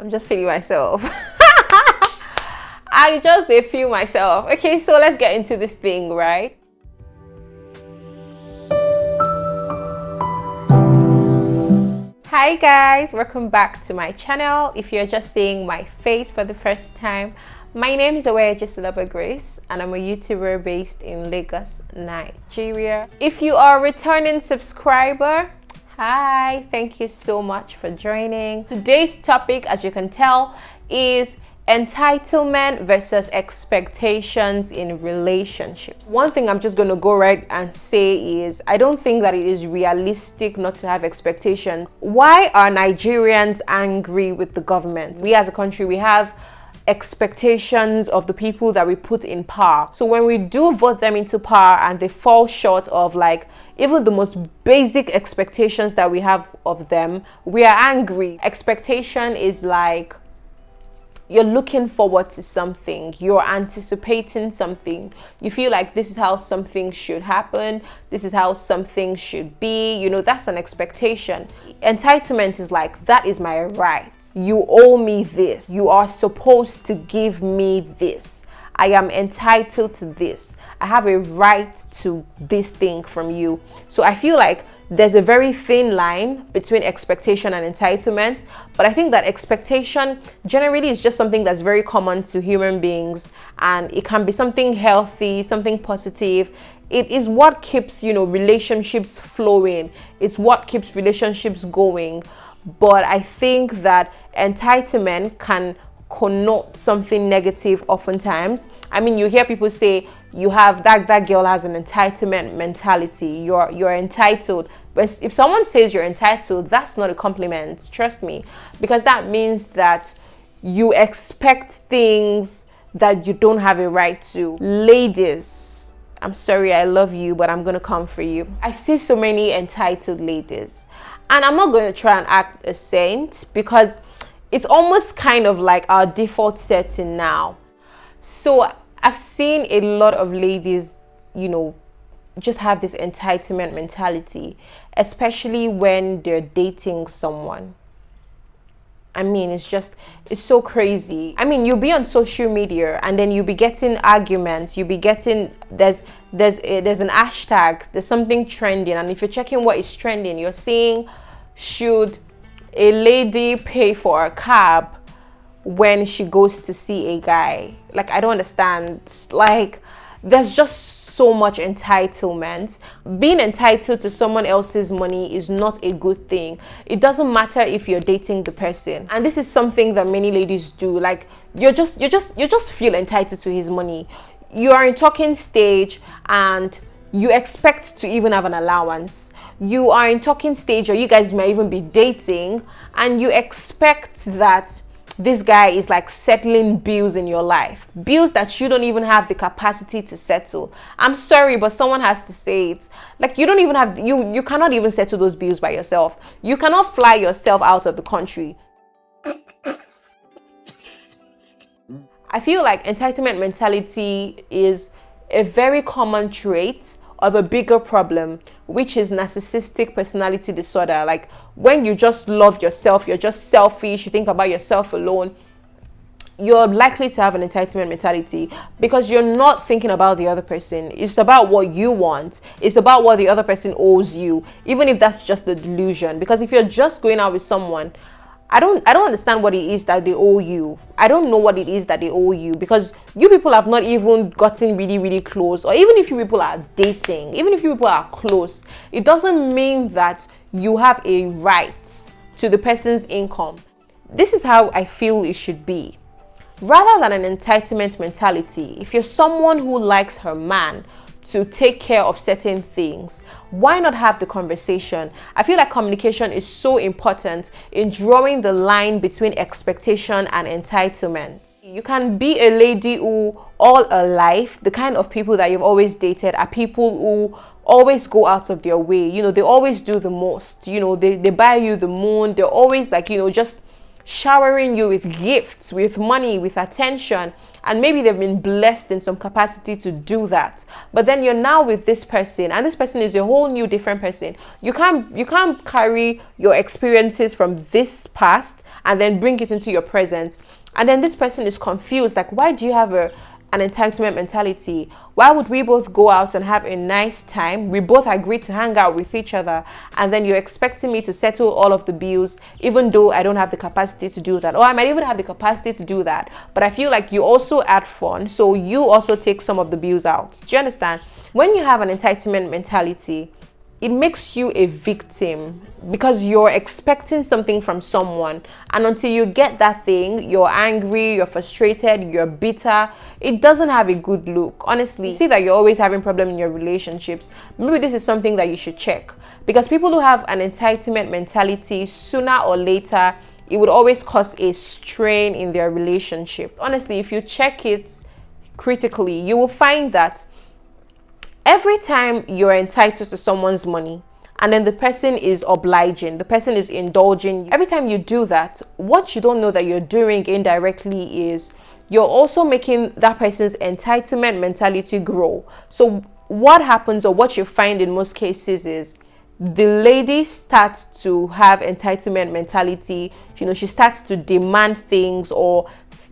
I'm just feeling myself. I just feel myself. Okay, so let's get into this thing, right? Hi guys, welcome back to my channel. If you're just seeing my face for the first time, my name is Just Grace and I'm a YouTuber based in Lagos, Nigeria. If you are a returning subscriber, hi, thank you so much for joining. Today's topic, as you can tell, is entitlement versus expectations in relationships. One thing I'm just going to go right and say is I don't think that it is realistic not to have expectations. Why are Nigerians angry with the government? We as a country, we have expectations of the people that we put in power. So when we do vote them into power and they fall short of like even the most basic expectations that we have of them, we are angry. Expectation is like you're looking forward to something, you're anticipating something, you feel like this is how something should happen, this is how something should be, you know, that's an expectation. Entitlement is like, that is my right, you owe me this, you are supposed to give me this, I am entitled to this, I have a right to this thing from you. So I feel like there's a very thin line between expectation and entitlement, but I think that expectation generally is just something that's very common to human beings, and it can be something healthy, something positive. It is what keeps, you know, relationships flowing. It's what keeps relationships going. But I think that entitlement can connote something negative oftentimes. I mean, you hear people say you have that girl has an entitlement mentality, you're entitled. But if someone says you're entitled, that's not a compliment, trust me, because that means that you expect things that you don't have a right to. Ladies, I'm sorry, I love you, but I'm gonna come for you. I see so many entitled ladies, and I'm not going to try and act a saint because it's almost kind of like our default setting now. So I've seen a lot of ladies, you know, just have this entitlement mentality, especially when they're dating someone. I mean, it's so crazy. I mean, you'll be on social media and then you'll be getting arguments, you'll be getting, there's an hashtag, there's something trending, and if you're checking what is trending, you're seeing, should a lady pay for a cab when she goes to see a guy? Like, I don't understand. Like, there's just so much entitlement. Being entitled to someone else's money is not a good thing. It doesn't matter if you're dating the person. And this is something that many ladies do. Like, you just feel entitled to his money. You are in talking stage and you expect to even have an allowance. You are in talking stage, or you guys may even be dating, and you expect that this guy is like settling bills in your life, bills that you don't even have the capacity to settle. I'm sorry, but someone has to say it. Like, you don't even have, you cannot even settle those bills by yourself. You cannot fly yourself out of the country. I feel like entitlement mentality is a very common trait of a bigger problem, which is narcissistic personality disorder. Like, when you just love yourself, you're just selfish, you think about yourself alone, you're likely to have an entitlement mentality because you're not thinking about the other person. It's about what you want. It's about what the other person owes you, even if that's just the delusion. Because if you're just going out with someone, I don't understand what it is that they owe you. I don't know what it is that they owe you, because you people have not even gotten really, really close. Or even if you people are dating, even if you people are close, it doesn't mean that you have a right to the person's income. This is how I feel it should be. Rather than an entitlement mentality, if you're someone who likes her man to take care of certain things, why not have the conversation? I feel like communication is so important in drawing the line between expectation and entitlement. You can be a lady who all her life, the kind of people that you've always dated are people who always go out of their way. You know, they always do the most. You know, they buy you the moon. They're always like, you know, just showering you with gifts, with money, with attention, and maybe they've been blessed in some capacity to do that. But then you're now with this person, and this person is a whole new different person. You can't carry your experiences from this past and then bring it into your present. And then this person is confused, like, why do you have an entitlement mentality? Why would we both go out and have a nice time? We both agreed to hang out with each other, and then you're expecting me to settle all of the bills, even though I don't have the capacity to do that. Or I might even have the capacity to do that, but I feel like you also add fun, so you also take some of the bills out. Do you understand? When you have an entitlement mentality, it makes you a victim because you're expecting something from someone, and until you get that thing, you're angry, you're frustrated, you're bitter. It doesn't have a good look. Honestly, you see that you're always having problems in your relationships. Maybe this is something that you should check, because people who have an entitlement mentality, sooner or later, it would always cause a strain in their relationship. Honestly, if you check it critically, you will find that every time you're entitled to someone's money and then the person is obliging, the person is indulging, every time you do that, what you don't know that you're doing indirectly is you're also making that person's entitlement mentality grow. So what happens, or what you find in most cases, is the lady starts to have entitlement mentality. She starts to demand things, or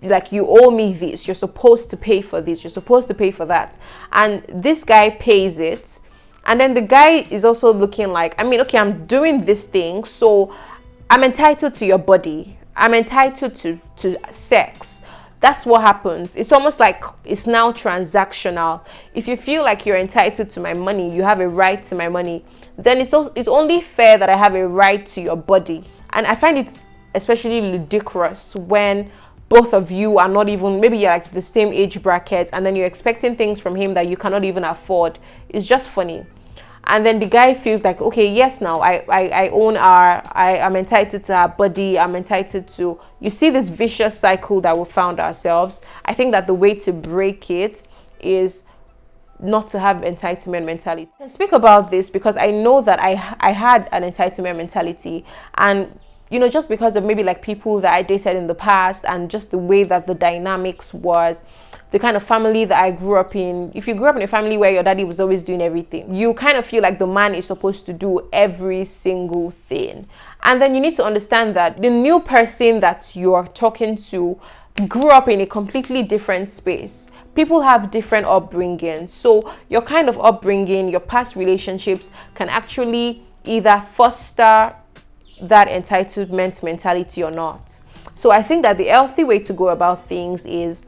like, you owe me this, you're supposed to pay for this, you're supposed to pay for that, and this guy pays it. And then the guy is also looking like, okay, I'm doing this thing, so I'm entitled to your body, I'm entitled to sex. That's what happens. It's almost like it's now transactional. If you feel like you're entitled to my money, you have a right to my money, then it's only fair that I have a right to your body. And I find it especially ludicrous when both of you are not even, maybe you're like the same age bracket, and then you're expecting things from him that you cannot even afford. It's just funny. And then the guy feels like, okay, yes, now I own I'm entitled to our body, I'm entitled to, you see this vicious cycle that we found ourselves. I think that the way to break it is not to have entitlement mentality. I speak about this because I know that I had an entitlement mentality, and just because of maybe like people that I dated in the past, and just the way that the dynamics was, the kind of family that I grew up in. If you grew up in a family where your daddy was always doing everything, you kind of feel like the man is supposed to do every single thing. And then you need to understand that the new person that you're talking to grew up in a completely different space. People have different upbringing. So your kind of upbringing, your past relationships can actually either foster that entitlement mentality or not. So I think that the healthy way to go about things is,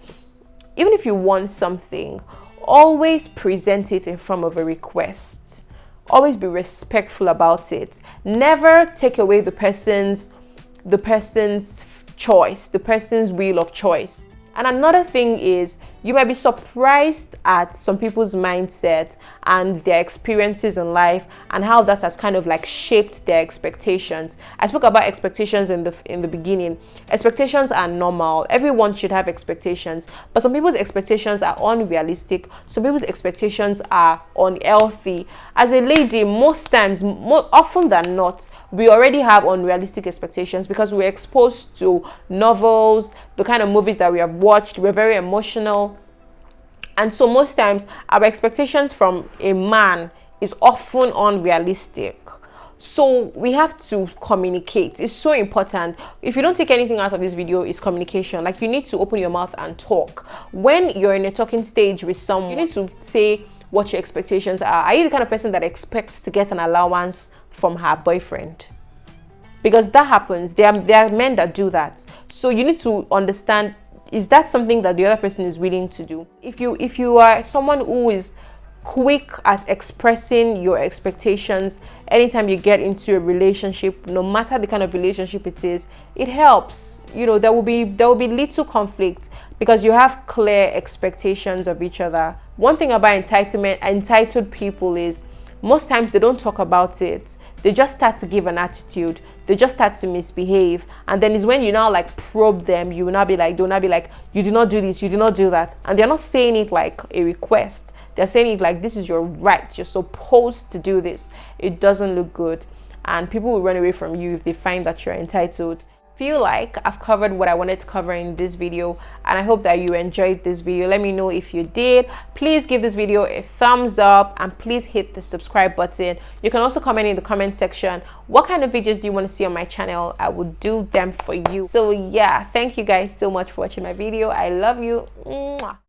even if you want something, always present it in form of a request. Always be respectful about it. Never take away the person's choice, the person's wheel of choice. And another thing is, you might be surprised at some people's mindset and their experiences in life, and how that has kind of like shaped their expectations. I spoke about expectations in the beginning. Expectations are normal. Everyone should have expectations, but some people's expectations are unrealistic. Some people's expectations are unhealthy. As a lady, most times, more often than not, we already have unrealistic expectations because we're exposed to novels, the kind of movies that we have watched. We're very emotional. And so most times our expectations from a man is often unrealistic. So we have to communicate. It's so important. If you don't take anything out of this video, it's communication. Like, you need to open your mouth and talk. When you're in a talking stage with someone, you need to say what your expectations are. Are you the kind of person that expects to get an allowance from her boyfriend? Because that happens. There are men that do that. So you need to understand, is that something that the other person is willing to do? If you are someone who is quick at expressing your expectations anytime you get into a relationship, no matter the kind of relationship it is, it helps. There will be little conflict because you have clear expectations of each other. One thing about entitled people is, most times they don't talk about it. They just start to give an attitude. They just start to misbehave. And then it's when you now like probe them, they'll not be like, you do not do this, you do not do that. And they're not saying it like a request. They're saying it like, this is your right. You're supposed to do this. It doesn't look good. And people will run away from you if they find that you're entitled. feel like I've covered what I wanted to cover in this video, and I hope that you enjoyed this video. Let me know if you did. Please give this video a thumbs up and please hit the subscribe button. You can also comment in the comment section what kind of videos do you want to see on my channel. I will do them for you. So yeah, thank you guys so much for watching my video. I love you. Mwah.